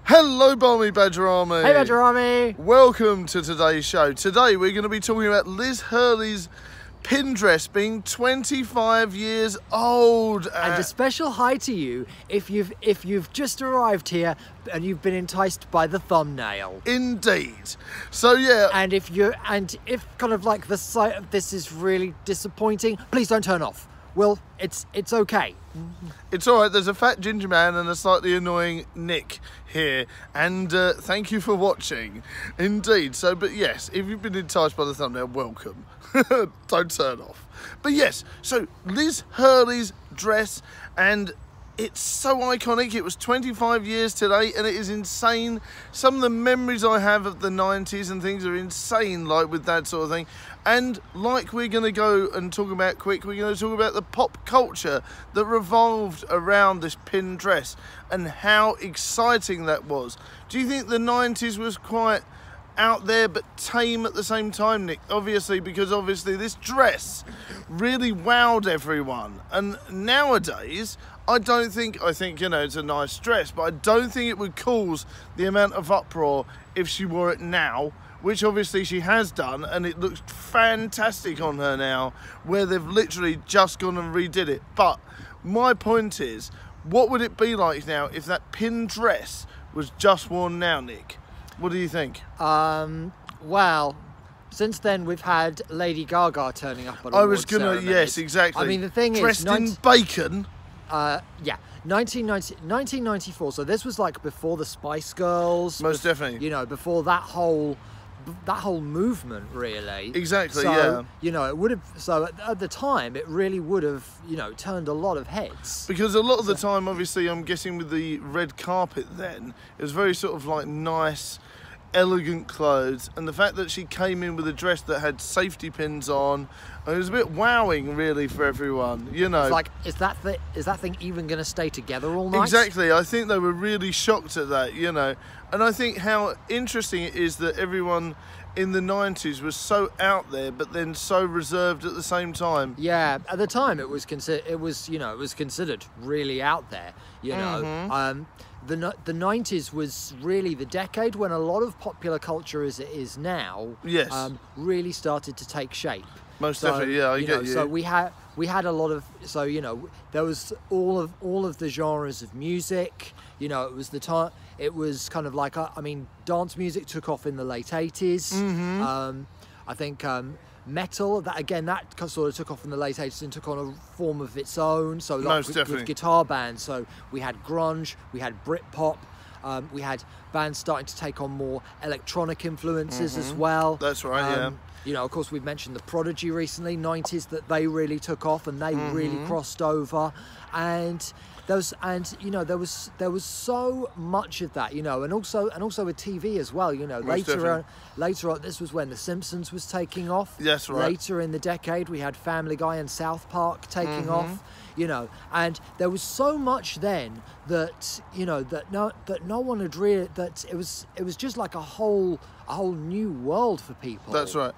Hello, Barmy Badger Army. Hey, Badger Army. Welcome to today's show. Today we're going to be talking about Liz Hurley's pin dress being 25 years old. And a special hi to you if you've just arrived here and you've been enticed by the thumbnail. Indeed. So yeah. And if kind of like the sight of this is really disappointing, please don't turn off. Well, it's okay. It's all right. There's a fat ginger man and a slightly annoying Nick here, and thank you for watching. Indeed. So, but yes, if you've been enticed by the thumbnail, welcome. Don't turn off. But yes, so Liz Hurley's dress, and it's so iconic. It was 25 years today, and it is insane. Some of the memories I have of the 90s and things are insane, like with that sort of thing. And like we're going to go and talk about quick, we're going to talk about the pop culture that revolved around this pin dress and how exciting that was. Do you think the 90s was quite out there but tame at the same time, Nick? Obviously, because this dress really wowed everyone. And nowadays, I think, you know, it's a nice dress, but I don't think it would cause the amount of uproar if she wore it now, which obviously she has done, and it looks fantastic on her now, where they've literally just gone and redid it. But my point is, what would it be like now if that pin dress was just worn now, Nick? What do you think? Well, since then we've had Lady Gaga turning up at I was gonna, yes, exactly. I mean, the thing dressed is, in bacon. Yeah, 1994. So this was like before the Spice Girls. Most definitely. You know, before that whole movement, really. Exactly. So, yeah. You know, it would have. So at the time, it really would have, you know, turned a lot of heads. Because a lot of the time, obviously, I'm guessing with the red carpet then, it was very sort of like nice, elegant clothes, and the fact that she came in with a dress that had safety pins on, and it was a bit wowing really for everyone, you know. It's like, is that thing even going to stay together all night? Exactly. I think they were really shocked at that, you know. And I think how interesting it is that everyone in the 90s was so out there but then so reserved at the same time. Yeah, at the time it was considered really out there, you know. The 90s was really the decade when a lot of popular culture as it is now, yes, really started to take shape. Most definitely, yeah, I get you. So we had a lot of, so, you know, there was all of the genres of music. You know, it was the time. It was kind of like, I mean, dance music took off in the late 80s. I think metal, that sort of took off in the late 80s and took on a form of its own. So like with guitar bands, so we had grunge, we had Britpop, we had bands starting to take on more electronic influences as well. That's right, yeah. You know, of course, we've mentioned the Prodigy recently, 90s, that they really took off and they really crossed over. And there was so much of that, you know, and also with TV as well, you know. Later on, this was when The Simpsons was taking off. That's right. Later in the decade, we had Family Guy and South Park taking off, you know, and there was so much then that, you know, that no one had really, that it was just like a whole new world for people. That's right.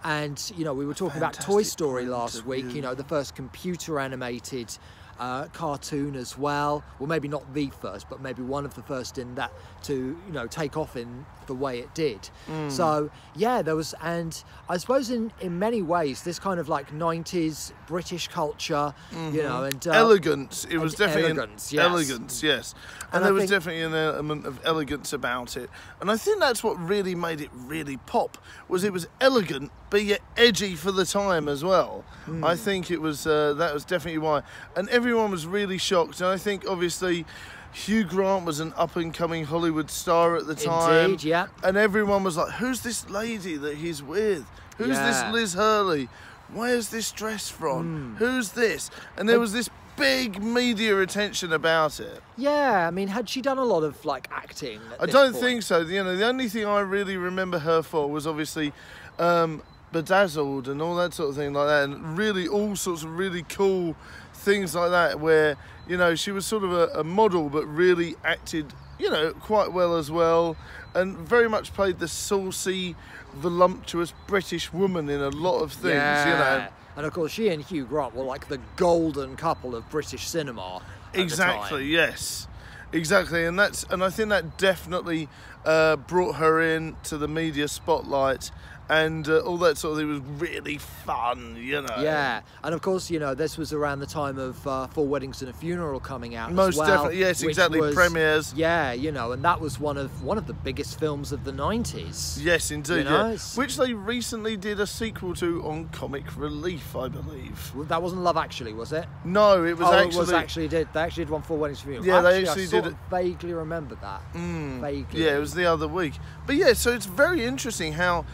And, you know, we were talking about Toy Story last week, you know, the first computer animated cartoon as well. Well, maybe not the first, but maybe one of the first in that to, you know, take off in the way it did. So yeah, there was, and I suppose in many ways this kind of like 90s British culture, you know, and elegance. It was definitely elegance, yes. And there was definitely an element of elegance about it. And I think that's what really made it really pop, was it was elegant but yet edgy for the time as well. I think it was that was definitely why. And everyone was really shocked. And I think obviously Hugh Grant was an up-and-coming Hollywood star at the time. Indeed, yeah. And everyone was like, who's this lady that he's with? Who's this Liz Hurley? Where's this dress from? Who's this? And there was this big media attention about it. Yeah, I mean, had she done a lot of like acting at I don't think so. You know, the only thing I really remember her for was obviously Bedazzled and all that sort of thing like that, and really all sorts of really cool things like that, where, you know, she was sort of a model but really acted, you know, quite well as well, and very much played the saucy, voluptuous British woman in a lot of things, you know. And of course, she and Hugh Grant were like the golden couple of British cinema. Exactly, yes. Exactly, and I think that definitely brought her in to the media spotlight, and all that sort of thing was really fun, you know. Yeah, and of course, you know, this was around the time of Four Weddings and a Funeral coming out. Most as well, definitely, yes, exactly. Premieres. Yeah, you know, and that was one of the biggest films of the 90s. Yes, indeed. You know, yeah. Which they recently did a sequel to on Comic Relief, I believe. Well, that wasn't Love Actually, was it? No, it was actually. It was actually did. They actually did one for Weddings and Funeral. Yeah, actually, they actually I sort did of vaguely remember that. Vaguely. Yeah, it was the other week. But yeah, so it's very interesting how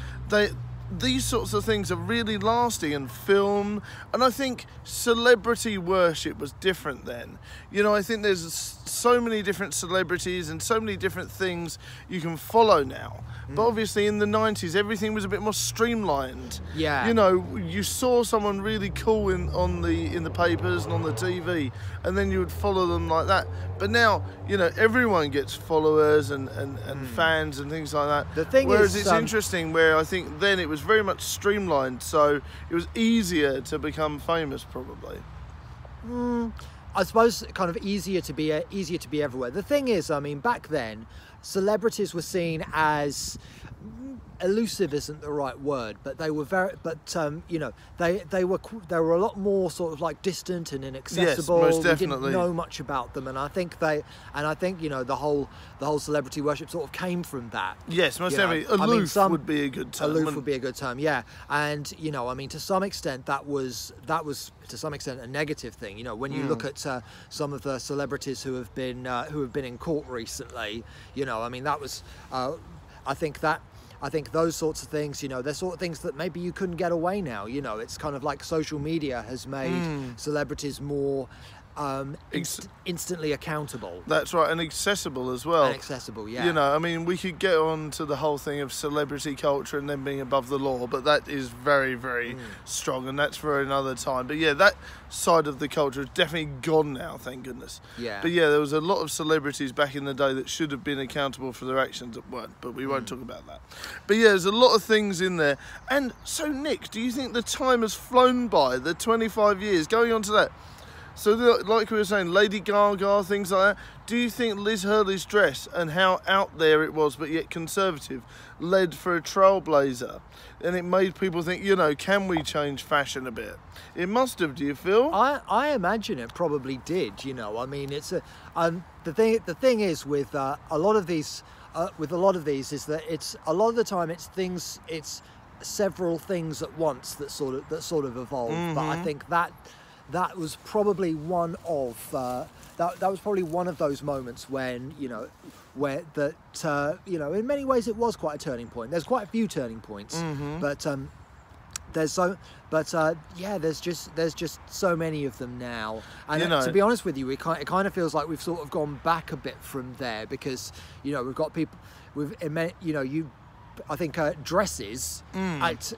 these sorts of things are really lasting in film, and I think celebrity worship was different then. You know, I think there's so many different celebrities and so many different things you can follow now. But obviously in the 90s, everything was a bit more streamlined. Yeah. You know, you saw someone really cool in the papers and on the TV, and then you would follow them like that. But now, you know, everyone gets followers and fans and things like that. The thing Whereas is, it's interesting where I think then it was very much streamlined, so it was easier to become famous, probably. I suppose kind of easier to be everywhere. The thing is, I mean, back then, celebrities were seen as elusive isn't the right word, but they were you know, they were a lot more sort of like distant and inaccessible. Yes, most definitely. We didn't know much about them, and I think you know, the whole celebrity worship sort of came from that. Yes, most definitely. Aloof would be a good term. Aloof would be a good term, yeah. And you know, I mean, to some extent, that was to some extent a negative thing. You know, when you look at some of the celebrities who have been in court recently, you know, I mean, that was I think those sorts of things, you know, they're sort of things that maybe you couldn't get away now. You know, it's kind of like social media has made celebrities more instantly accountable. That's right, and accessible as well. And accessible, yeah. You know, I mean, we could get on to the whole thing of celebrity culture and them being above the law, but that is very, very strong, and that's for another time. But yeah, that side of the culture is definitely gone now, thank goodness. Yeah. But yeah, there was a lot of celebrities back in the day that should have been accountable for their actions that weren't, but we won't talk about that. But yeah, there's a lot of things in there. And so, Nick, do you think the time has flown by, the 25 years, going on to that? So, like we were saying, Lady Gaga, things like that. Do you think Liz Hurley's dress and how out there it was, but yet conservative, led for a trailblazer? And it made people think, you know, can we change fashion a bit? It must have, do you feel? I imagine it probably did, you know. I mean, it's the thing is with a lot of these is that it's a lot of the time it's several things at once that sort of evolve. But I think that was probably one of that was probably one of those moments when, you know, where that you know, in many ways it was quite a turning point. There's quite a few turning points, but yeah, there's just so many of them now. And you know, to be honest with you, it kind of feels like we've sort of gone back a bit from there, because, you know, we've got people you know, I think dresses at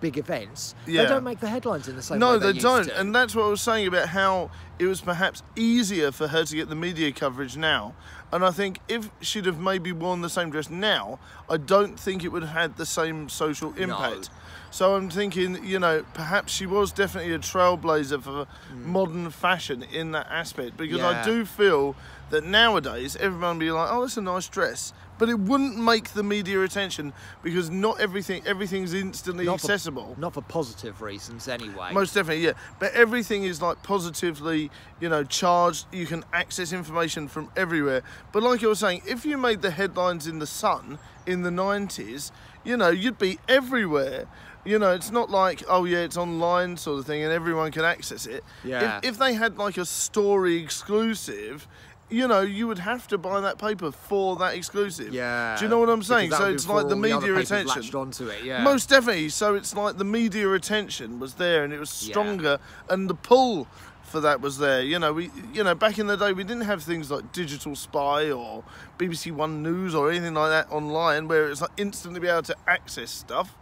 big events, they don't make the headlines in the same way no, they they don't. to. And that's what I was saying about how it was perhaps easier for her to get the media coverage now. And I think if she'd have maybe worn the same dress now, I don't think it would have had the same social impact. No. So I'm thinking, you know, perhaps she was definitely a trailblazer for modern fashion in that aspect, because I do feel that nowadays everyone would be like, oh, that's a nice dress. But it wouldn't make the media attention, because not everything's instantly accessible. Not for positive reasons, anyway. Most definitely, yeah. But everything is like positively, you know, charged. You can access information from everywhere. But like I was saying, if you made the headlines in the Sun in the 90s, you know, you'd be everywhere. You know, it's not like, oh yeah, it's online sort of thing and everyone can access it. Yeah. If they had like a story exclusive, you know, you would have to buy that paper for that exclusive. Yeah. Do you know what I'm saying? So it's like the media attention. Latched onto it, yeah. Most definitely. So it's like the media attention was there, and it was stronger, and the pull for that was there. You know, back in the day, we didn't have things like Digital Spy or BBC One News or anything like that online, where it's like instantly be able to access stuff.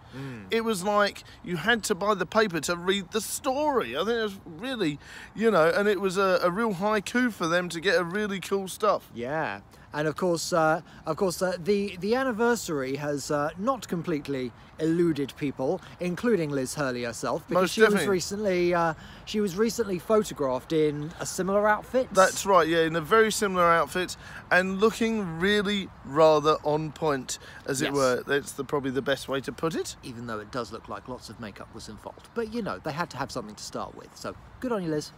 It was like you had to buy the paper to read the story. I think it was really, you know, and it was a real haiku for them to get a really cool stuff. Yeah, and of course, the anniversary has not completely eluded people, including Liz Hurley herself, because she was recently photographed in a similar outfit. That's right, yeah, in a very similar outfit and looking really rather on point, as it were. That's probably the best way to put it. Even though it does look like lots of makeup was involved, but you know, they had to have something to start with. So good on you, Liz.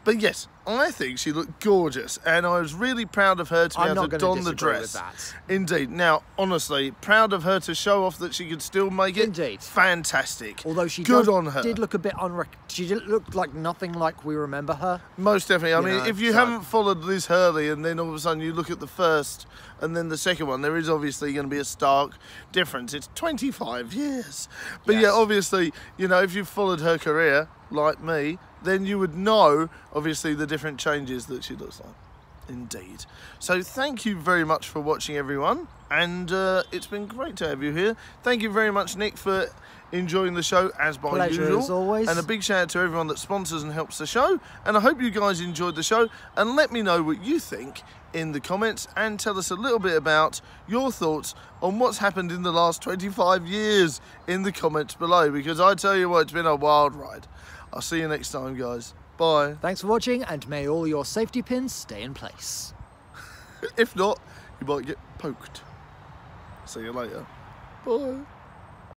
But yes, I think she looked gorgeous, and I was really proud of her to be able to don the dress. Indeed. Now, honestly, proud of her to show off that she could still make it. Indeed. Fantastic. Although she did look a bit she didn't look like nothing like we remember her. Most definitely. I mean, if you haven't followed Liz Hurley, and then all of a sudden you look at the first and then the second one, there is obviously going to be a stark difference. It's 25 years. But yeah, obviously, you know, if you've followed her career, like me, then you would know, obviously, the different changes that she looks like. Indeed. So thank you very much for watching, everyone. And it's been great to have you here. Thank you very much, Nick, for enjoying the show, as by Pleasure, usual. as always. And a big shout out to everyone that sponsors and helps the show. And I hope you guys enjoyed the show. And let me know what you think in the comments, and tell us a little bit about your thoughts on what's happened in the last 25 years in the comments below. Because I tell you what, it's been a wild ride. I'll see you next time, guys. Bye. Thanks for watching, and may all your safety pins stay in place. If not, you might get poked. See you later. Bye.